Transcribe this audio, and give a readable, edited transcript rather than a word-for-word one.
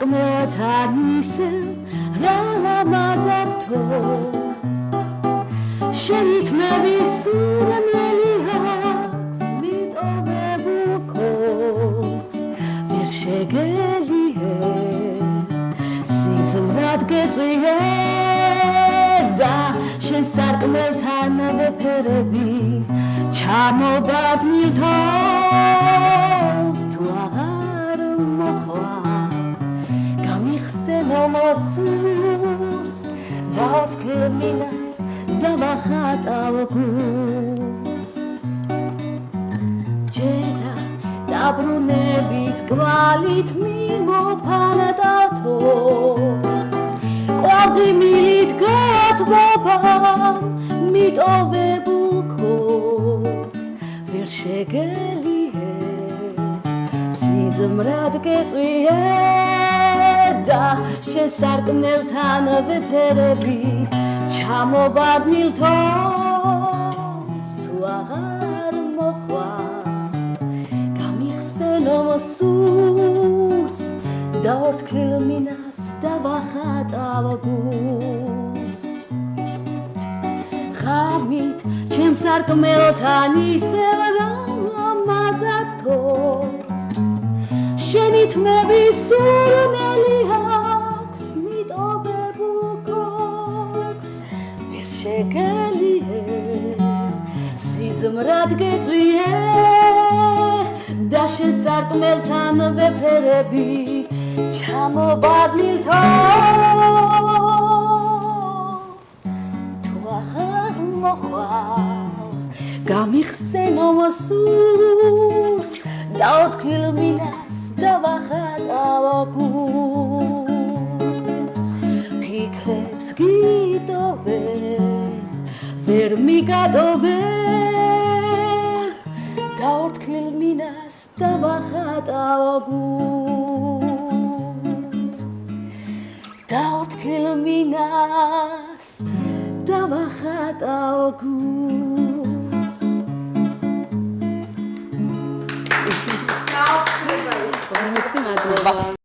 სარკმელთან ისევ რა ლამაზად თოს შენი თმების სურნელი აქვს მიტოვებულ ქოს ვერ შეგელიე სიზმრად გეწვიე და შენ სარკმელთან ვეფერები ჩამობადნი თავს თუ აღარ მოხვა გამიხსენო მოსურს დავთქილ მინას დავახატავ გულს ჯერა დაბრუნების კვალით მიმოფანტათოს ყვავი მილით გათბობამ მიტოვებულ ქოს ვერ შეგელიე სიზმრად გეწვიე და შენ სარკმელთან ვეფერები ჩამობადნილ თავს თუ აღარ მოხვა გამიხსენო მოსურს დაორთქლილ მინას დავახატავ გულს ხამით ჩემ სარკმელთან ისევ რა ლამაზად თოს შენი თმების სურნელი აქვს მიტოვებულ ქოს ვერ შეგელიე სიზმრად გეწვიე და შენ სარკმელთან ვეფერები ჩამობადნილ თავს თუ აღარ მოხვალ გამიხსენო მოსურს დაორთქლილ მინას დავახატავ გულს ფიქრებს გიტოვე ვერ მიგადოვე დაორთქლილ მინას დავახატავ გულს დაორთქლილ მინას დავახატავ გულს